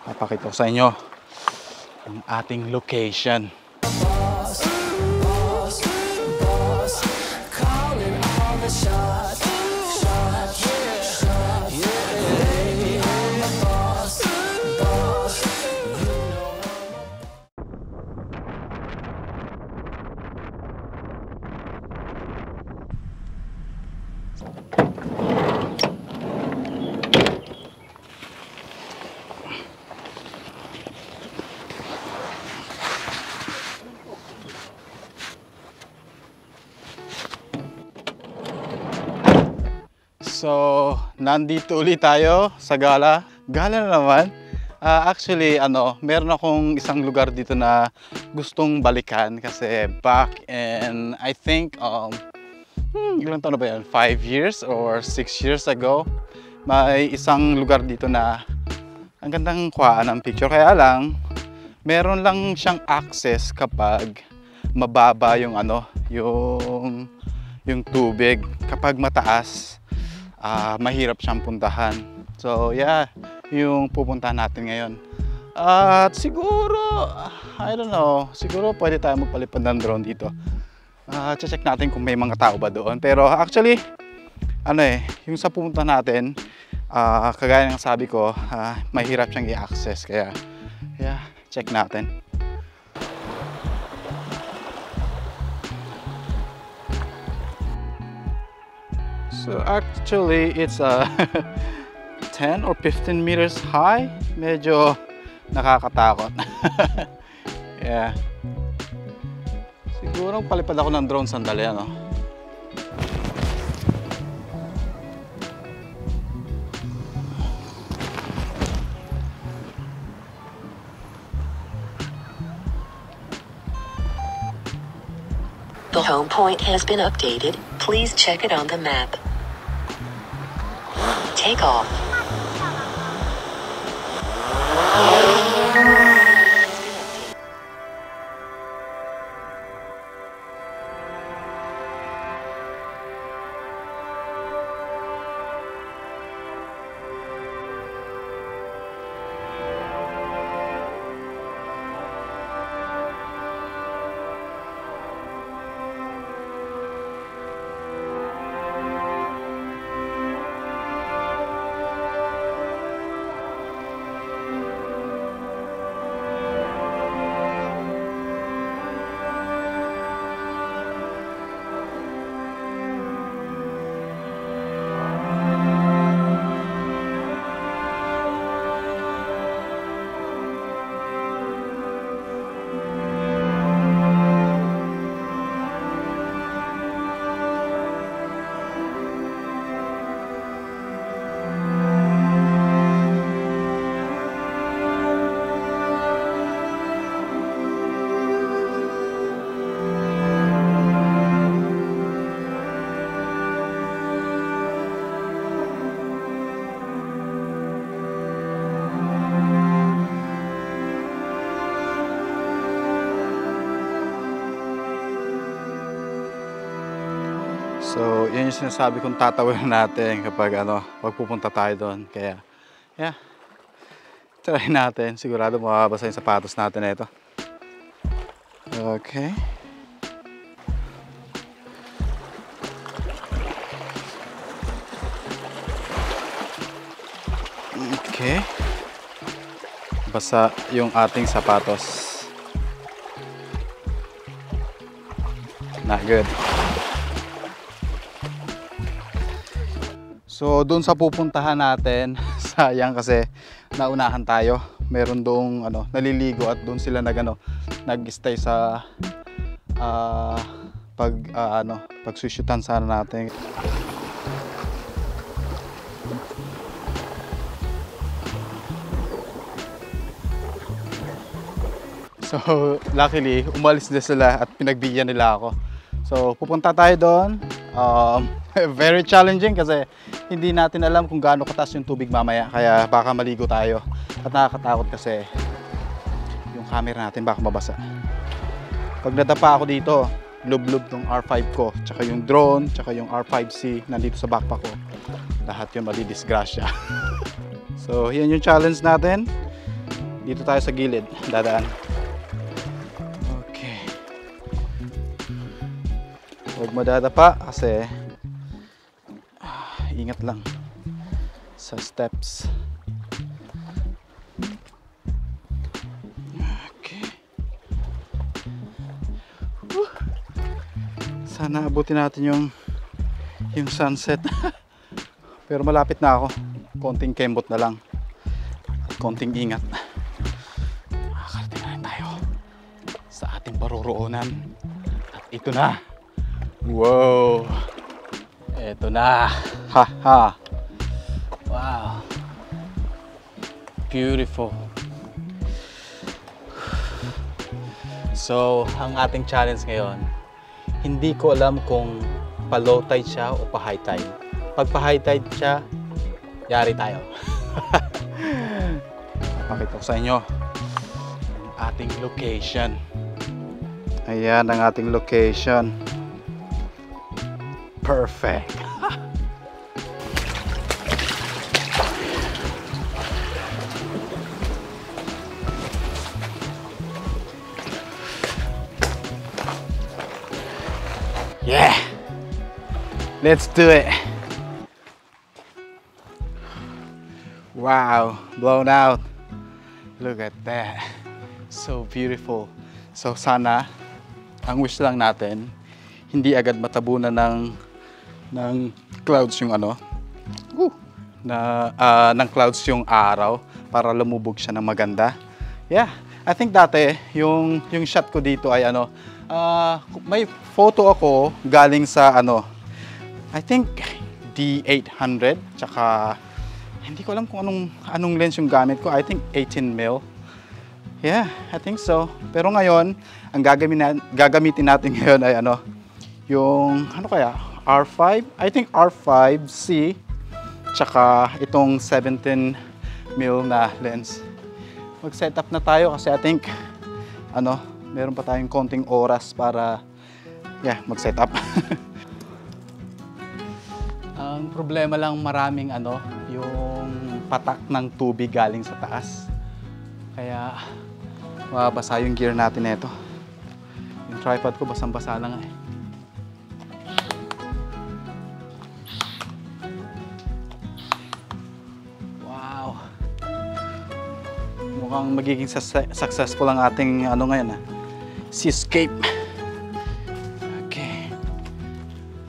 Papakita ko sa inyo ang ating location. So, nandito ulit tayo sa gala. Gala na naman. Actually, meron akong isang lugar dito na gustong balikan kasi back in, I think, ilang taon na ba yan? 5 years or 6 years ago, may isang lugar dito na ang gandang kuhaan ng picture. Kaya lang, meron lang siyang access kapag mababa yung yung tubig. Kapag mataas, mahirap siyang puntahan. So yeah, yung pupuntahan natin ngayon. At siguro, I don't know, siguro pwede tayo magpalipad ng drone dito. Check natin kung may mga tao ba doon. Pero actually, yung sa pupunta natin, kagaya ng sabi ko, mahirap siyang i-access. Kaya, yeah, check natin. So actually, it's 10 or 15 meters high. Medyo nakakatakot. Yeah. Siguro palipad ako ng drone sandali, ano? The home point has been updated. Please check it on the map. Take off. So, yan yung sinasabi kong tatawin natin kapag pupunta tayo doon. Kaya, yeah, try natin. Sigurado mababasa yung sapatos natin na ito. Okay. Okay. Basa yung ating sapatos. Not good. So doon sa pupuntahan natin, sayang kasi naunahan tayo. Meron doong naliligo at doon sila nag-stay sa pagsusyutan sana natin. So luckily umalis na sila at pinagbigyan nila ako. So pupunta tayo doon. Very challenging kasi hindi natin alam kung gaano kataas yung tubig mamaya, kaya baka maligo tayo at nakakatakot kasi yung camera natin baka mabasa. Pag nadapa ako dito, lub-lub ng R5 ko, tsaka yung drone, tsaka yung R5C nandito sa backpack ko, lahat yun madidisgrasya. So yan yung challenge natin. Dito tayo sa gilid, dadaan. Okay. Huwag madadapa kasi ingat lang sa steps. Okay. Sana abutin natin yung sunset. Pero malapit na ako. Konting kembot na lang. At konting ingat. Makakarating na rin tayo sa ating paroroonan. At ito na. Wow! Ito na. Ha ha. Wow. Beautiful. So, ang ating challenge ngayon, hindi ko alam kung pa-low tide siya o pa-high tide. Pag pa-high tide siya, yari tayo. Pakita ko sa inyo ang ating location. Ayan ang ating location. Perfect. Yeah. Let's do it. Wow, blown out. Look at that. So beautiful. So sana, ang wish lang natin, hindi agad matabunan ng clouds yung ng clouds yung araw para lumubog siya ng maganda. Yeah, I think dati yung shot ko dito ay may photo ako galing sa I think D800 tsaka hindi ko alam kung anong lens yung gamit ko. I think 18mm. Yeah, I think so. Pero ngayon, ang gagamitin natin ngayon ay yung R5. I think R5C tsaka itong 17mm na lens. Mag-setup na tayo kasi I think meron pa tayong konting oras para mag-setup. Ang problema lang maraming yung patak ng tubig galing sa taas. Kaya mababasa yung gear natin nito. Yung tripod ko basang-basa lang eh. Wow. Mukhang magiging successful ang ating ngayon seascape. Okay.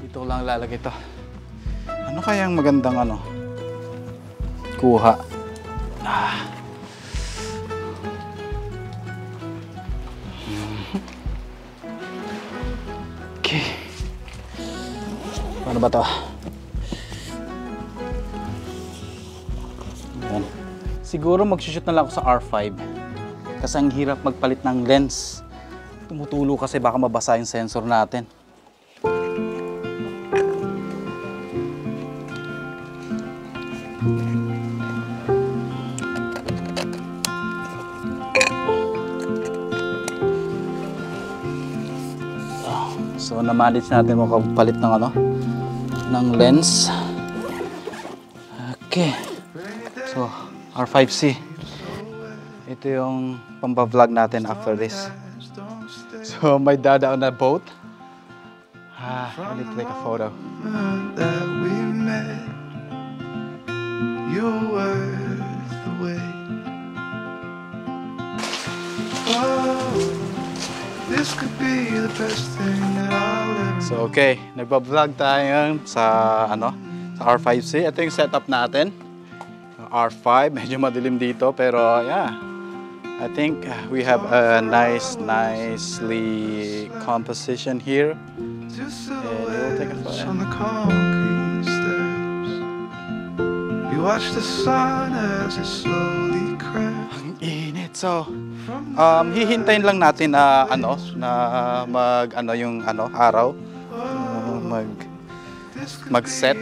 Dito ko lang lalagay ito. Ano kayang magandang kuha? Okay. Paano ba ito? Ayan. Siguro mag-shoot na lang ako sa R5 kasi ang hirap magpalit ng lens. Tumutulo kasi baka mabasa yung sensor natin. So na-manage natin makapalit ng lens. Okay. So R5C. Ito yung pamba-vlog natin after this. So may dada on a boat. I need to take a photo. That we met, you're worth the wait. This could be the best thing that I'll ever. So okay, nagba-vlog tayo sa sa R5C. Ito yung setup natin. R5, medyo madilim dito pero yeah. I think we have a nicely composition here. And we'll take a photo. On the concrete steps. We watch the sun as it slowly crept. Ang init. So, hihintayin lang natin na yung araw mag-set.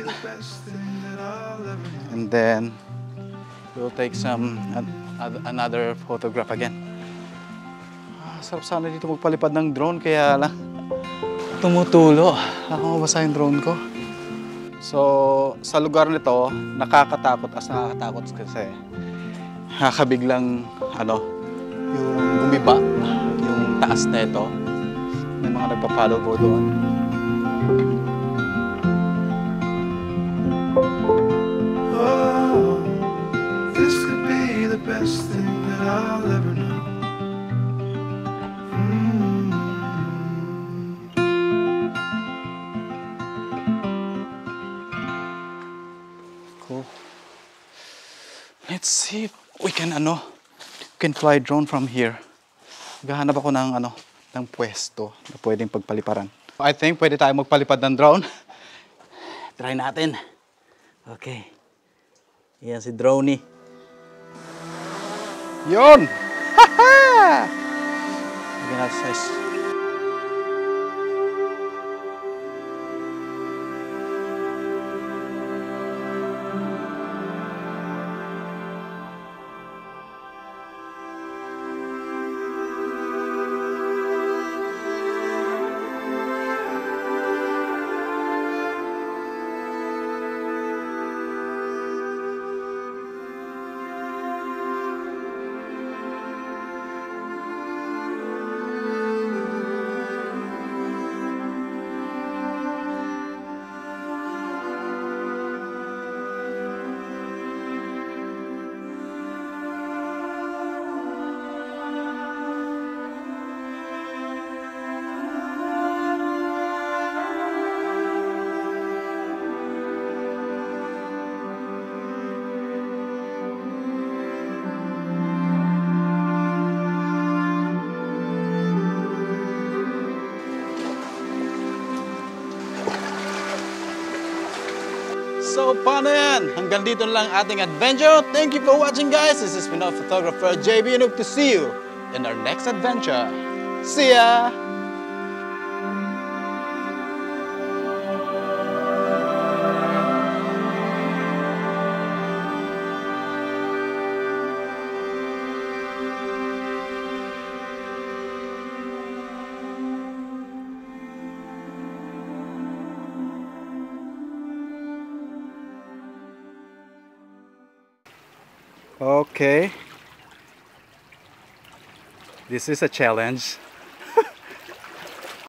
And then we'll take another photograph again. Sarap sana dito magpalipad ng drone kaya lang tumutulo. Ako mabasa yung drone ko. So, sa lugar nito, nakakatakot kasi Nakakabiglang yung gumiba, yung taas na ito. May mga nagpa-follow po doon. Oh, this could be the best thing that I'll ever know. Cool. Let's see if we can fly drone from here. Gahanap ako ng pwesto na pwedeng pagpaliparan. I think pwede tayo magpalipad ng drone. Try natin. Okay. Yan si Droney. Yun! Haha! Lagyan natin size. So, paano yan? Hanggang dito na lang ating adventure. Thank you for watching, guys. This is Pinoy photographer JB and hope to see you in our next adventure. See ya! Okay. This is a challenge.